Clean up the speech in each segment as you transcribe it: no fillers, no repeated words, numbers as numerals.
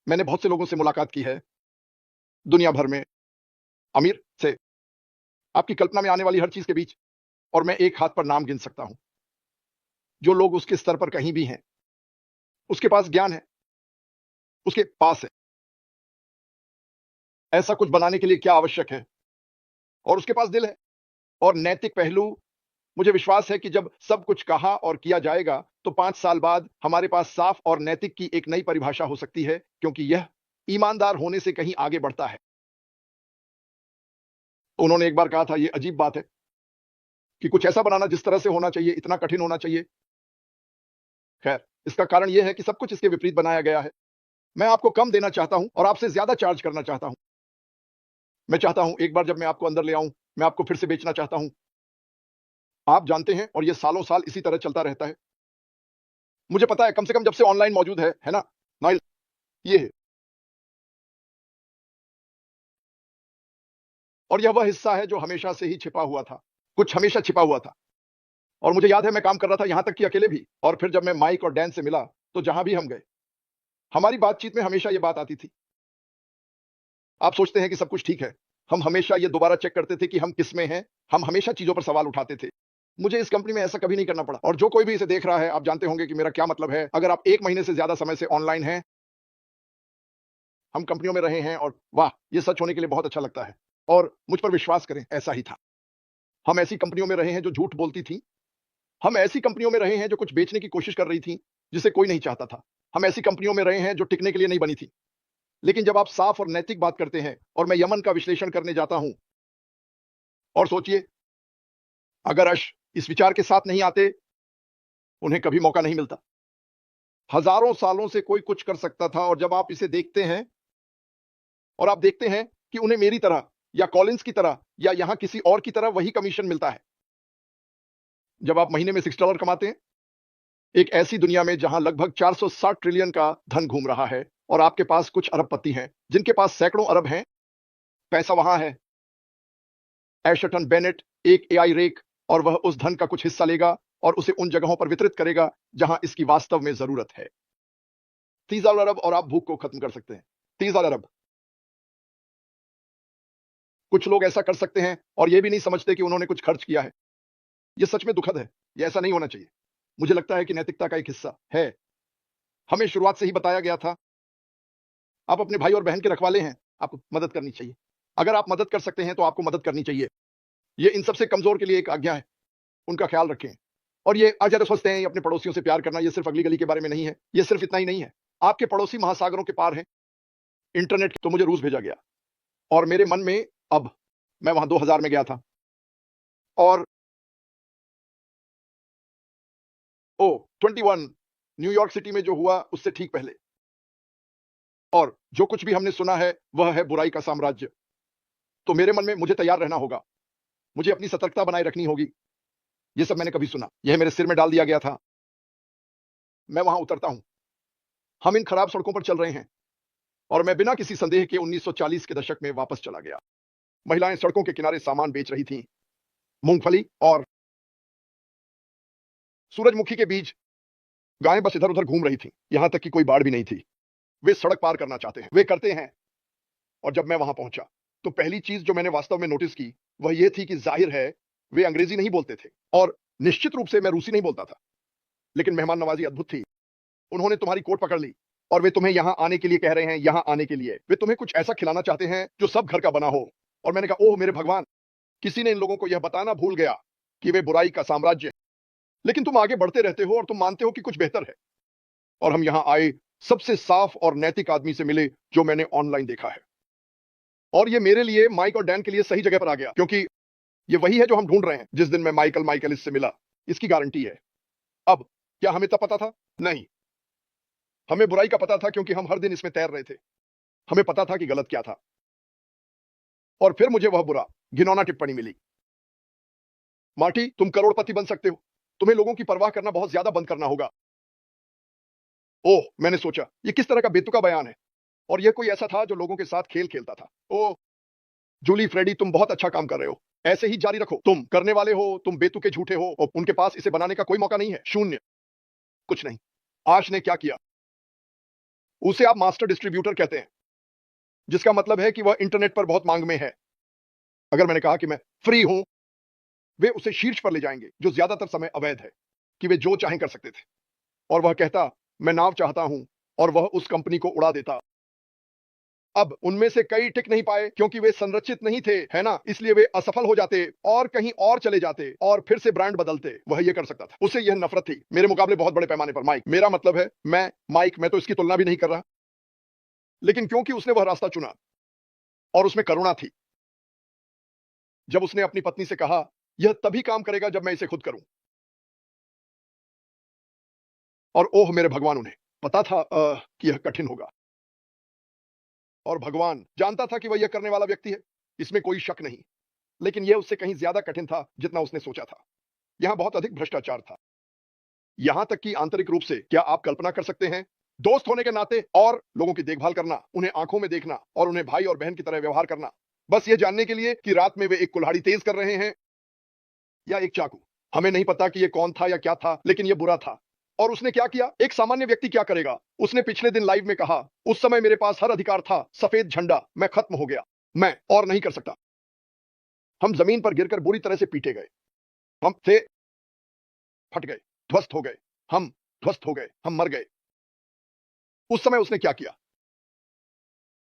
मैंने बहुत से लोगों से मुलाकात की है, दुनिया भर में, अमीर से आपकी कल्पना में आने वाली हर चीज़ के बीच, और मैं एक हाथ पर नाम गिन सकता हूँ। जो लोग उसके स्तर पर कहीं भी हैं, उसके पास ज्ञान है, उसके पास है, ऐसा कुछ बनाने के लिए क्या आवश्यक है, और उसके पास दिल है और नैतिक पहलू। मुझे विश्वास है कि जब सब कुछ कहा और किया जाएगा, तो 5 साल बाद हमारे पास साफ और नैतिक की एक नई परिभाषा हो सकती है, क्योंकि यह ईमानदार होने से कहीं आगे बढ़ता है। उन्होंने एक बार कहा था, "ये अजीब बात है कि कुछ ऐसा बनाना जिस तरह से होना चाहिए, इतना कठिन होना चाहिए।" खैर, इसका कारण यह है कि सब कुछ इसके विपरीत बनाया गया है। मैं आपको कम देना चाहता हूं और आपसे ज्यादा चार्ज करना चाहता हूं। मैं चाहता हूं एक बार जब मैं आपको अंदर ले आऊं, मैं आपको फिर से बेचना चाहता हूं। आप जानते हैं, और यह सालों साल इसी तरह चलता रहता है। मुझे पता है, कम से कम जब से ऑनलाइन मौजूद है ना नाइल? ये है। और यह वह हिस्सा है जो हमेशा से ही छिपा हुआ था। कुछ हमेशा छिपा हुआ था। और मुझे याद है, मैं काम कर रहा था, यहां तक कि अकेले भी। और फिर जब मैं माइक और डैन से मिला, तो जहां भी हम गए, हमारी बातचीत में हमेशा यह बात आती थी। आप सोचते हैं कि सब कुछ ठीक है। हम हमेशा ये दोबारा चेक करते थे कि हम किस में हैं। हम हमेशा चीजों पर सवाल उठाते थे। मुझे इस कंपनी में ऐसा कभी नहीं करना पड़ा। और जो कोई भी इसे देख रहा है, आप जानते होंगे कि मेरा क्या मतलब है। अगर आप 1 महीने से ज्यादा समय से ऑनलाइन हैं, हम कंपनियों में रहे हैं, और वाह, ये सच होने के लिए बहुत अच्छा लगता है। और मुझ पर विश्वास करें, ऐसा ही था। हम ऐसी कंपनियों में रहे हैं जो झूठ बोलती थी। हम ऐसी कंपनियों में रहे हैं जो कुछ बेचने की कोशिश कर रही थी, जिसे कोई नहीं चाहता था। हम ऐसी कंपनियों में रहे हैं जो टिकने के लिए नहीं बनी थी। लेकिन जब आप साफ और नैतिक बात करते हैं, और मैं यमन का विश्लेषण करने जाता हूं, और सोचिए, अगर अश इस विचार के साथ नहीं आते, उन्हें कभी मौका नहीं मिलता। हजारों सालों से कोई कुछ कर सकता था, और जब आप इसे देखते हैं, और आप देखते हैं कि उन्हें मेरी तरह, या कॉलिंस की तरह, या यहां किसी और की तरह वही कमीशन मिलता है। जब आप महीने में $6 कमाते हैं, एक ऐसी दुनिया में जहां लगभग 460 ट्रिलियन का धन घूम रहा है, और आपके पास कुछ अरबपति हैं जिनके पास सैकड़ों अरब हैं, पैसा वहां है। एशटन बेनेट एक एआई रेक, और वह उस धन का कुछ हिस्सा लेगा और उसे उन जगहों पर वितरित करेगा जहां इसकी वास्तव में जरूरत है। 30,000 अरब, और आप भूख को खत्म कर सकते हैं। 30,000 अरब। कुछ लोग ऐसा कर सकते हैं और यह भी नहीं समझते कि उन्होंने कुछ खर्च किया है। यह सच में दुखद है। यह ऐसा नहीं होना चाहिए। मुझे लगता है कि नैतिकता का एक हिस्सा है। हमें शुरुआत से ही बताया गया था, आप अपने भाई और बहन के रखवाले हैं, आपको मदद करनी चाहिए। अगर आप मदद कर सकते हैं, तो आपको मदद करनी चाहिए। यह इन सबसे कमजोर के लिए एक आज्ञा है। उनका ख्याल रखें। और ये आज ज़रा सोचते हैं, ये अपने पड़ोसियों से प्यार करना, ये सिर्फ अगली गली के बारे में नहीं है। ये सिर्फ इतना ही नहीं है। आपके पड़ोसी महासागरों के पार हैं। इंटरनेट। तो मुझे रूस भेजा गया, और मेरे मन में, अब मैं वहां 2000 में गया था, और ओ 21 न्यूयॉर्क सिटी में जो हुआ उससे ठीक पहले। और जो कुछ भी हमने सुना है, वह है बुराई का साम्राज्य। तो मेरे मन में, मुझे तैयार रहना होगा। मुझे अपनी सतर्कता बनाए रखनी होगी। ये सब मैंने कभी सुना, यह मेरे सिर में डाल दिया गया था। मैं वहां उतरता हूं। हम इन खराब सड़कों पर चल रहे हैं, और मैं बिना किसी संदेह के 1940 के दशक में वापस चला गया। महिलाएं सड़कों के किनारे सामान बेच रही थीं, मूंगफली और सूरजमुखी के बीज। गायें बस इधर उधर घूम रही थीं, यहां तक कि कोई बाढ़ भी नहीं थी। वे सड़क पार करना चाहते हैं, वे करते हैं। और जब मैं वहां पहुंचा, तो पहली चीज जो मैंने वास्तव में नोटिस की, वह यह थी कि जाहिर है, वे अंग्रेजी नहीं बोलते थे, और निश्चित रूप से मैं रूसी नहीं बोलता था। लेकिन मेहमान नवाजी अद्भुत थी। उन्होंने तुम्हारी कोट पकड़ ली, और वे तुम्हें यहां आने के लिए कह रहे हैं, यहां आने के लिए। वे तुम्हें कुछ ऐसा खिलाना चाहते हैं जो सब घर का बना हो। और मैंने कहा, ओह मेरे भगवान, किसी ने इन लोगों को यह बताना भूल गया कि वे बुराई का साम्राज्य हैं। लेकिन तुम आगे बढ़ते रहते हो, और तुम मानते हो कि कुछ बेहतर है। और हम यहां आए, सबसे साफ और नैतिक आदमी से मिले जो मैंने ऑनलाइन देखा है। और ये मेरे लिए, माइक और डैन के लिए सही जगह पर आ गया, क्योंकि ये वही है जो हम ढूंढ रहे हैं। जिस दिन मैं माइकल इससे मिला, इसकी गारंटी है। अब क्या हमें तब पता था? नहीं। हमें बुराई का पता था, क्योंकि हम हर दिन इसमें तैर रहे थे। हमें पता था कि गलत क्या था। और फिर मुझे वह बुरा, घिनौना टिप्पणी मिली, मार्टी तुम करोड़पति बन सकते हो, तुम्हें लोगों की परवाह करना बहुत ज्यादा बंद करना होगा। ओह, मैंने सोचा, ये किस तरह का बेतुका बयान है। और यह कोई ऐसा था जो लोगों के साथ खेल खेलता था। ओह जूली, फ्रेडी, तुम बहुत अच्छा काम कर रहे हो, ऐसे ही जारी रखो। तुम करने वाले हो, तुम बेतुके झूठे हो, और उनके पास इसे बनाने का कोई मौका नहीं है। शून्य। कुछ नहीं। आश ने क्या किया? उसे आप मास्टर डिस्ट्रीब्यूटर कहते हैं, जिसका मतलब है कि वह इंटरनेट पर बहुत मांग में है। अगर मैंने कहा कि मैं फ्री हूं, वे उसे शीर्ष पर ले जाएंगे, जो ज्यादातर समय अवैध है, कि वे जो चाहें कर सकते थे। और वह कहता, मैं नाव चाहता हूं, और वह उस कंपनी को उड़ा देता। अब उनमें से कई टिक नहीं पाए क्योंकि वे संरचित नहीं थे, है ना? इसलिए वे असफल हो जाते और कहीं और चले जाते और फिर से ब्रांड बदलते। वह ये कर सकता था। उसे यह नफरत थी मेरे मुकाबले बहुत बड़े पैमाने पर। माइक, मेरा मतलब है मैं तो इसकी तुलना भी नहीं कर रहा, लेकिन क्योंकि उसने वह रास्ता चुना और उसमें करुणा थी। जब उसने अपनी पत्नी से कहा, यह तभी काम करेगा जब मैं इसे खुद करूं। और ओह मेरे भगवान, उन्हें पता था कि यह कठिन होगा। और भगवान जानता था कि वह यह करने वाला व्यक्ति है, इसमें कोई शक नहीं। लेकिन यह उससे कहीं ज्यादा कठिन था जितना उसने सोचा था। यहां बहुत अधिक भ्रष्टाचार था, यहां तक कि आंतरिक रूप से। क्या आप कल्पना कर सकते हैं? दोस्त होने के नाते और लोगों की देखभाल करना, उन्हें आंखों में देखना और उन्हें भाई और बहन की तरह व्यवहार करना, बस यह जानने के लिए कि रात में वे एक कुल्हाड़ी तेज कर रहे हैं या एक चाकू। हमें नहीं पता कि यह कौन था या क्या था, लेकिन यह बुरा था। और उसने क्या किया? एक सामान्य व्यक्ति क्या करेगा? उसने पिछले दिन लाइव में कहा, उस समय मेरे पास हर अधिकार था, सफेद झंडा, मैं खत्म हो गया, मैं और नहीं कर सकता। हम जमीन पर गिरकर बुरी तरह से पीटे गए, हम थे फट गए, ध्वस्त हो गए, हम ध्वस्त हो गए, हम मर गए। उस समय उसने क्या किया?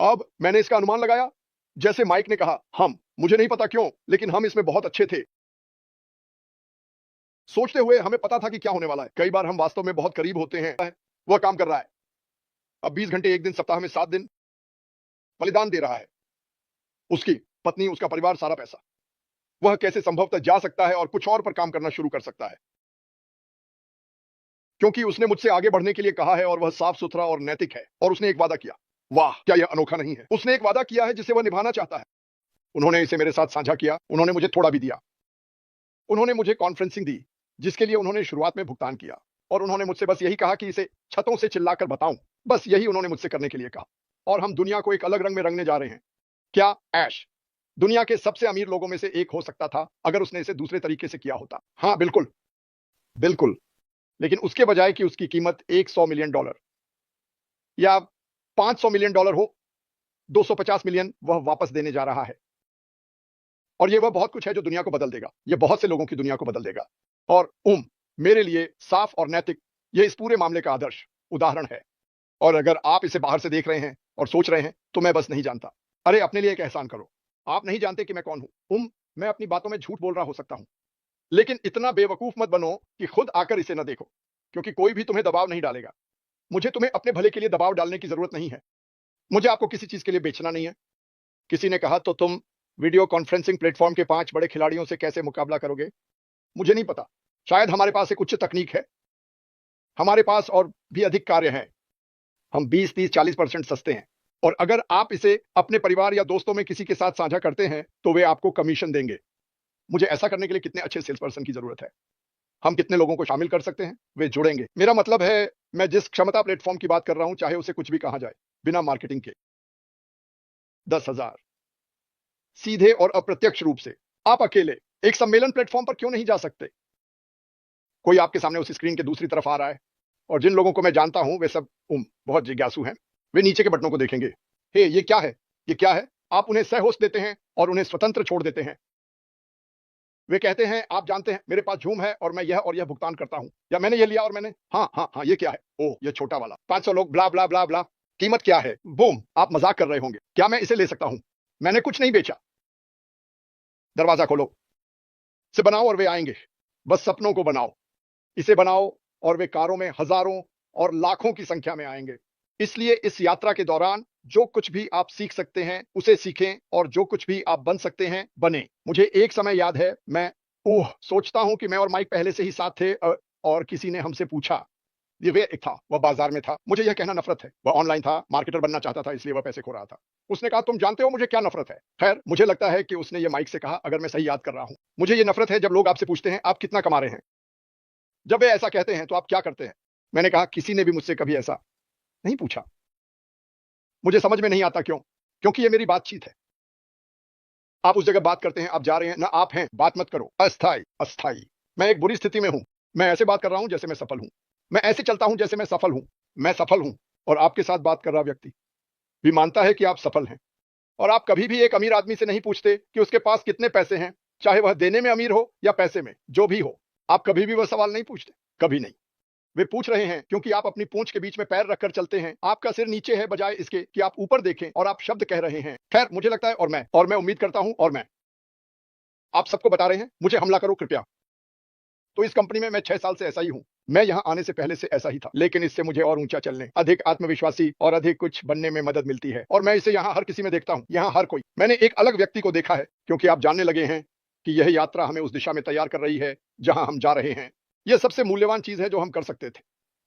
अब मैंने इसका अनुमान लगाया, जैसे माइक ने कहा, हम, मुझे नहीं पता क्यों, लेकिन हम इसमें बहुत अच्छे थे। सोचते हुए हमें पता था कि क्या होने वाला है। कई बार हम वास्तव में बहुत करीब होते हैं। वह काम कर रहा है। अब 20 घंटे एक दिन, सप्ताह में 7 दिन बलिदान दे रहा है। उसकी पत्नी, उसका परिवार, सारा पैसा। वह कैसे संभवतः जा सकता है और कुछ और पर काम करना शुरू कर सकता है? क्योंकि उसने मुझसे आगे बढ़ने के लिए कहा है और वह साफ सुथरा और नैतिक है। और उसने एक वादा किया। वाह, क्या यह अनोखा नहीं है? उसने एक वादा किया है जिसे वह निभाना चाहता है। उन्होंने इसे मेरे साथ साझा किया। उन्होंने मुझे थोड़ा भी दिया। उन्होंने मुझे कॉन्फ्रेंसिंग दी, जिसके लिए उन्होंने शुरुआत में भुगतान किया। और उन्होंने मुझसे बस यही कहा कि इसे छतों से चिल्लाकर बताऊं। बस यही उन्होंने मुझसे करने के लिए कहा। और हम दुनिया को एक अलग रंग में रंगने जा रहे हैं। क्या ऐश दुनिया के सबसे अमीर लोगों में से एक हो सकता था अगर उसने इसे दूसरे तरीके से किया होता? हाँ, बिल्कुल, बिल्कुल। लेकिन उसके बजाय कि उसकी कीमत $100 मिलियन या $500 मिलियन हो, 250 मिलियन वह वापस देने जा रहा है। और यह वह बहुत कुछ है जो दुनिया को बदल देगा। यह बहुत से लोगों की दुनिया को बदल देगा। और मेरे लिए साफ और नैतिक, यह इस पूरे मामले का आदर्श उदाहरण है। और अगर आप इसे बाहर से देख रहे हैं और सोच रहे हैं, तो मैं बस नहीं जानता। अरे, अपने लिए एक एहसान करो। आप नहीं जानते कि मैं कौन हूं। मैं अपनी बातों में झूठ बोल रहा हो सकता हूं, लेकिन इतना बेवकूफ मत बनो कि खुद आकर इसे न देखो, क्योंकि कोई भी तुम्हें दबाव नहीं डालेगा। मुझे तुम्हें अपने भले के लिए दबाव डालने की जरूरत नहीं है। मुझे आपको किसी चीज के लिए बेचना नहीं है। किसी ने कहा, तो तुम वीडियो कॉन्फ्रेंसिंग प्लेटफॉर्म के 5 बड़े खिलाड़ियों से कैसे मुकाबला करोगे? मुझे नहीं पता। शायद हमारे पास एक उच्च तकनीक है। हमारे पास और भी अधिक कार्य हैं। हम 20, 30, 40% सस्ते हैं। और अगर आप इसे अपने परिवार या दोस्तों में किसी के साथ साझा करते हैं, तो वे आपको कमीशन देंगे। मुझे ऐसा करने के लिए कितने अच्छे सेल्स पर्सन की जरूरत है? हम कितने लोगों को शामिल कर सकते हैं? वे जुड़ेंगे। मेरा मतलब है, मैं जिस क्षमता प्लेटफॉर्म की बात कर रहा हूं, चाहे उसे कुछ भी कहा जाए, बिना मार्केटिंग के 10,000 सीधे और अप्रत्यक्ष रूप से। आप अकेले एक सम्मेलन प्लेटफॉर्म पर क्यों नहीं जा सकते? कोई आपके सामने उस स्क्रीन के दूसरी तरफ आ रहा है, और जिन लोगों को मैं जानता हूं, वे सब बहुत जिज्ञासु हैं। वे नीचे के बटनों को देखेंगे। हे, ये क्या है? ये क्या है? आप उन्हें सह होस्ट देते हैं और उन्हें स्वतंत्र छोड़ देते हैं। वे कहते हैं, आप जानते हैं, मेरे पास जूम है और मैं यह और यह भुगतान करता हूं, या मैंने यह लिया और मैंने, हाँ हाँ हाँ, ये क्या है? ओह, ये छोटा वाला, 500 लोग, ब्ला ब्ला ब्ला ब्ला। कीमत क्या है? बूम, आप मजाक कर रहे होंगे। क्या मैं इसे ले सकता हूं? मैंने कुछ नहीं बेचा। दरवाजा खोलो, इसे बनाओ और वे आएंगे। बस सपनों को बनाओ, इसे बनाओ, और वे कारों में हजारों और लाखों की संख्या में आएंगे। इसलिए इस यात्रा के दौरान जो कुछ भी आप सीख सकते हैं, उसे सीखें, और जो कुछ भी आप बन सकते हैं, बने। मुझे एक समय याद है, मैं सोचता हूं कि मैं और माइक पहले से ही साथ थे, और किसी ने हमसे पूछा, ये वे एक था, वह बाजार में था। मुझे यह कहना नफरत है। वह ऑनलाइन था, मार्केटर बनना चाहता था, इसलिए वह पैसे खो रहा था। उसने कहा, तुम जानते हो मुझे क्या नफरत है? खैर, मुझे लगता है कि उसने ये माइक से कहा, अगर मैं सही याद कर रहा हूं। मुझे ये नफरत है जब लोग आपसे पूछते हैं, आप कितना कमा रहे हैं? जब वे ऐसा कहते हैं, तो आप क्या करते हैं? मैंने कहा, किसी ने भी मुझसे कभी ऐसा नहीं पूछा। मुझे समझ में नहीं आता क्यों? क्योंकि ये मेरी बातचीत है। आप उस जगह बात करते हैं, आप जा रहे हैं, ना आप हैं, बात मत करो। अस्थाई, अस्थाई। मैं एक बुरी स्थिति में हूं। मैं ऐसे बात कर रहा हूं जैसे मैं सफल हूं। मैं ऐसे चलता हूं जैसे मैं सफल हूं। मैं सफल हूं। और आपके साथ बात कर रहा व्यक्ति भी मानता है कि आप सफल हैं। और आप कभी भी एक अमीर आदमी से नहीं पूछते कि उसके पास कितने पैसे हैं, चाहे वह देने में अमीर हो या पैसे में, जो भी हो। आप कभी भी वह सवाल नहीं पूछते, कभी नहीं। वे पूछ रहे हैं क्योंकि आप अपनी पूंछ के बीच में पैर रखकर चलते हैं। आपका सिर नीचे है बजाय इसके कि आप ऊपर देखें, और आप शब्द कह रहे हैं। खैर, मुझे लगता है और मैं उम्मीद करता हूं, और मैं आप सबको बता रहे हैं, मुझे हमला करो कृपया। तो इस कंपनी में मैं 6 साल से ऐसा ही हूं। मैं यहां आने से पहले से ऐसा ही था, लेकिन इससे मुझे और ऊंचा चलने, अधिक आत्मविश्वासी और अधिक कुछ बनने में मदद मिलती है। और मैं इसे यहां हर किसी में देखता हूं। यहां हर कोई। मैंने एक अलग व्यक्ति को देखा है, क्योंकि आप जानने लगे हैं कि यह यात्रा हमें उस दिशा में तैयार कर रही है जहां हम जा रहे हैं। यह सबसे मूल्यवान चीज है जो हम कर सकते थे।